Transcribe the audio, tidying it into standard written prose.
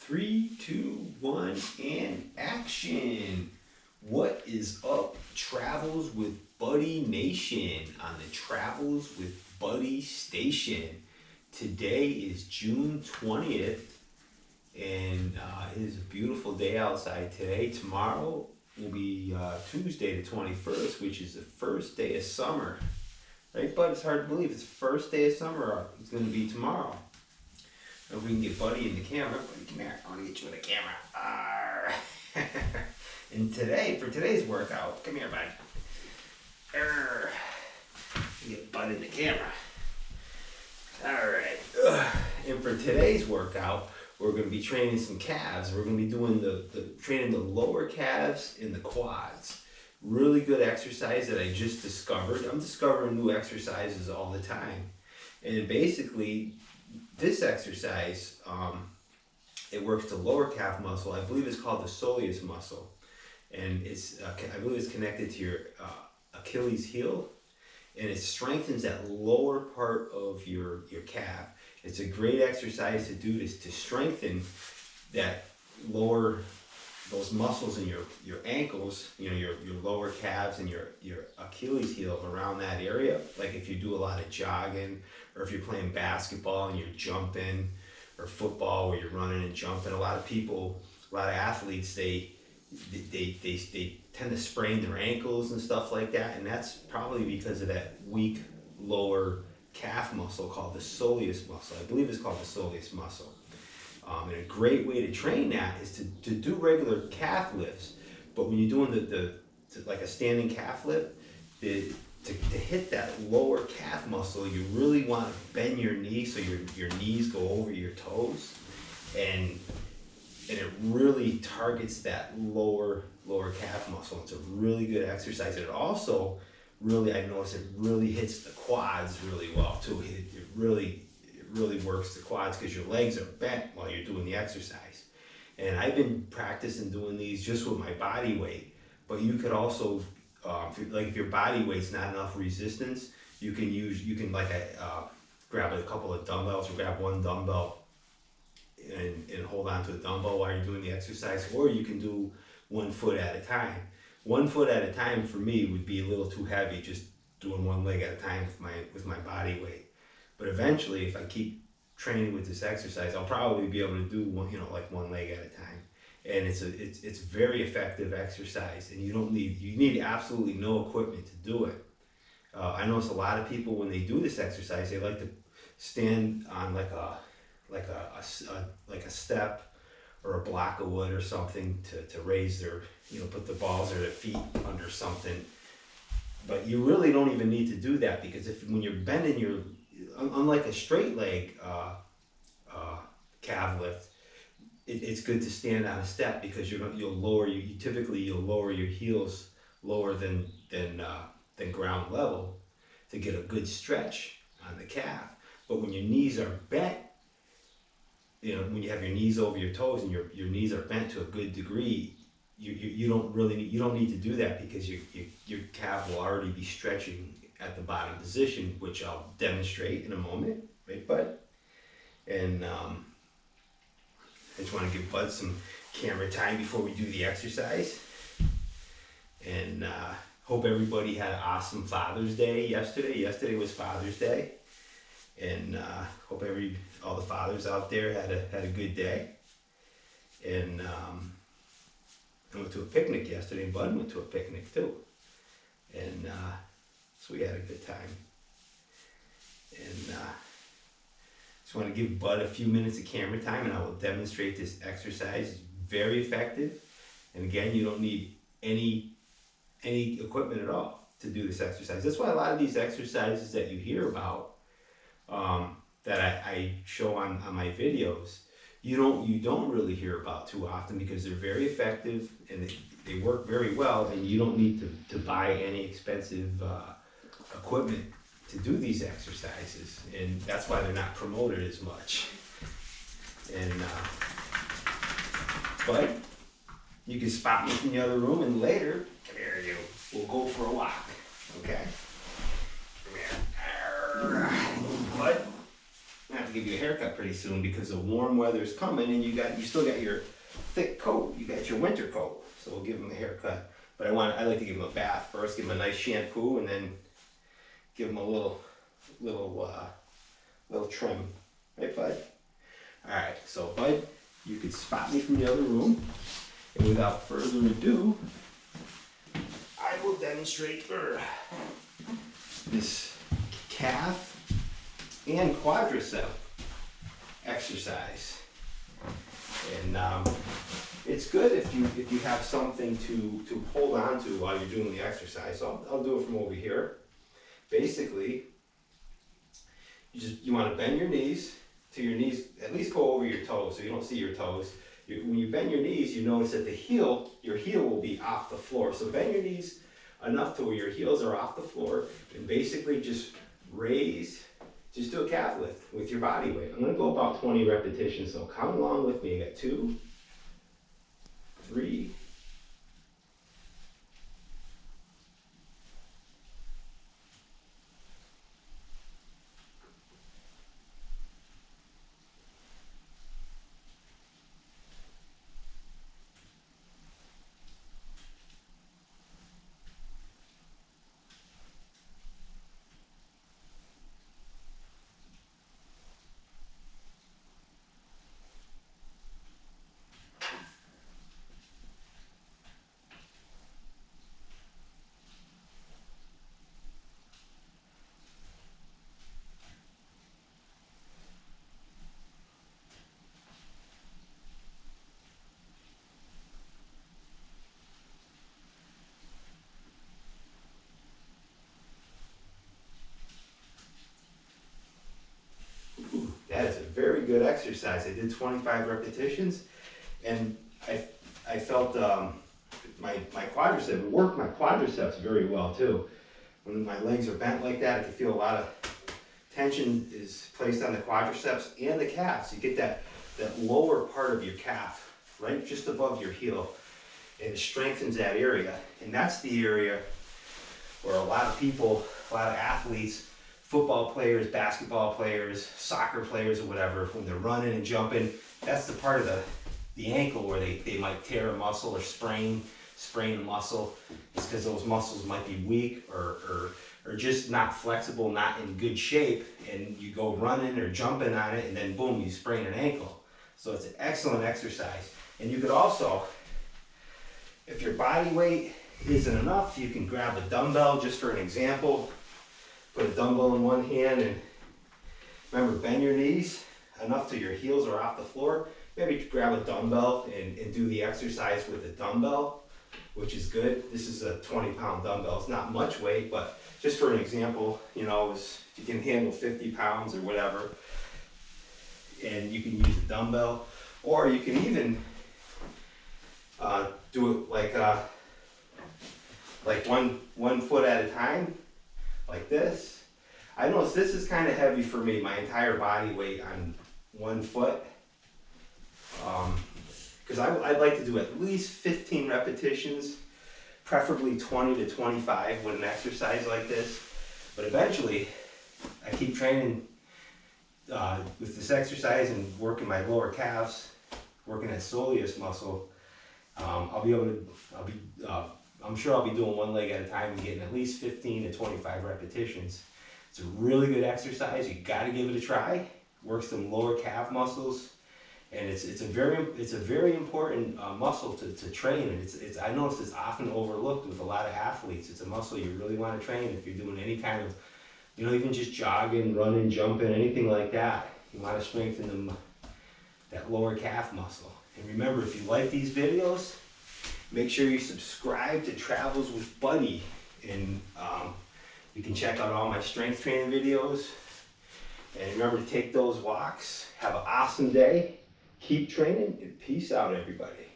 3, 2, 1, and action. What is up, Travels with Buddy Nation on the Travels with Buddy Station? Today is June 20th, and it is a beautiful day outside today. Tomorrow will be Tuesday the 21st, which is the first day of summer. Right, Bud? It's hard to believe it's the first day of summer. It's going to be tomorrow. If we can get Buddy in the camera. Buddy, come here. I want to get you in the camera. And for today's workout, come here, Bud. Get Bud in the camera. All right. And for today's workout, we're going to be training some calves. We're going to be doing training the lower calves and the quads. Really good exercise that I just discovered. I'm discovering new exercises all the time. And basically, this exercise, it works the lower calf muscle. I believe it's called the soleus muscle. And I believe it's connected to your Achilles heel. And it strengthens that lower part of your calf. It's a great exercise to do this to strengthen that those muscles in your ankles, your lower calves and your Achilles heel around that area. Like if you do a lot of jogging, or if you're playing basketball and you're jumping, or football where you're running and jumping. A lot of athletes, they tend to sprain their ankles and stuff like that, and that's probably because of that weak lower calf muscle called the soleus muscle. I believe it's called the soleus muscle. And a great way to train that is to do regular calf lifts. But when you're doing like a standing calf lift, to hit that lower calf muscle, you really want to bend your knees so your knees go over your toes, and it really targets that lower calf muscle. It's a really good exercise. And it also I noticed it really hits the quads really well too. It really works the quads because your legs are bent while you're doing the exercise. And I've been practicing doing these just with my body weight, but you could also, if your body weight's not enough resistance, you can grab a couple of dumbbells, or grab one dumbbell and hold on to a dumbbell while you're doing the exercise, or you can do 1 foot at a time. 1 foot at a time for me would be a little too heavy, just doing one leg at a time with my body weight. But eventually, if I keep training with this exercise, I'll probably be able to do one leg at a time. And it's very effective exercise, and you need absolutely no equipment to do it. I notice a lot of people, when they do this exercise, they like to stand on like a step or a block of wood or something to raise their, put the balls or their feet under something. But you really don't even need to do that, because when you're bending unlike a straight leg calf lift, it's good to stand on a step, because you'll lower your heels lower than ground level to get a good stretch on the calf. But when your knees are bent, when you have your knees over your toes and your knees are bent to a good degree, you don't need to do that, because your calf will already be stretching at the bottom position, which I'll demonstrate in a moment, right, Bud? And I just want to give Bud some camera time before we do the exercise. And hope everybody had an awesome Father's Day yesterday. Yesterday was Father's Day, and hope all the fathers out there had a good day. And I went to a picnic yesterday, and Bud went to a picnic too. And so we had a good time. And just want to give Bud a few minutes of camera time, and I will demonstrate this exercise. It's very effective. And again, you don't need any equipment at all to do this exercise. That's why a lot of these exercises that you hear about, that I show on my videos, you don't really hear about too often, because they're very effective and they work very well, and you don't need to buy any expensive equipment to do these exercises, and that's why they're not promoted as much. And but you can spot me in the other room, and later, come here, we'll go for a walk, okay? Come here. Bud. Yeah. have to give you a haircut pretty soon because the warm weather is coming, and you still got your thick coat. You got your winter coat. So we'll give him a haircut. But I like to give him a bath first, give him a nice shampoo, and then give him a little trim. Right, Bud? All right. So, Bud, you could spot me from the other room, and without further ado, I will demonstrate this calf and quadricep exercise. And it's good if you have something to hold on to while you're doing the exercise. So I'll do it from over here. Basically, you want to bend your knees to your knees, at least go over your toes so you don't see your toes. When you bend your knees, you notice that your heel will be off the floor. So bend your knees enough to where your heels are off the floor, and basically just just do a calf lift with your body weight. I'm going to go about 20 repetitions, so count along with me. I got 2, 3, That is a very good exercise. I did 25 repetitions, and I felt my quadriceps, it worked my quadriceps very well too. When my legs are bent like that, I can feel a lot of tension is placed on the quadriceps and the calves. You get that lower part of your calf, right just above your heel, and it strengthens that area. And that's the area where a lot of athletes, football players, basketball players, soccer players, or whatever, when they're running and jumping, that's the part of the ankle where they might tear a muscle or sprain a muscle. It's because those muscles might be weak or just not flexible, not in good shape, and you go running or jumping on it, and then boom, you sprain an ankle. So it's an excellent exercise. And you could also, if your body weight isn't enough, you can grab a dumbbell, just for an example. Put a dumbbell in one hand, and remember, bend your knees enough till your heels are off the floor. Maybe grab a dumbbell and do the exercise with a dumbbell, which is good. This is a 20-pound dumbbell. It's not much weight, but just for an example, if you can handle 50 pounds or whatever, and you can use a dumbbell, or you can even do it like one foot at a time, like this. I notice this is kind of heavy for me, my entire body weight on one foot. Because I'd like to do at least 15 repetitions, preferably 20 to 25 with an exercise like this. But eventually, I keep training with this exercise and working my lower calves, working that soleus muscle. I'm sure I'll be doing one leg at a time and getting at least 15 to 25 repetitions. It's a really good exercise. You got to give it a try. Works them lower calf muscles, and it's a very important muscle to train. And I notice it's often overlooked with a lot of athletes. It's a muscle you really want to train if you're doing any kind of, even just jogging, running, jumping, anything like that. You want to strengthen that lower calf muscle. And remember, if you like these videos, make sure you subscribe to Travels with Buddy, and you can check out all my strength training videos. And remember to take those walks. Have an awesome day. Keep training, and peace out, everybody.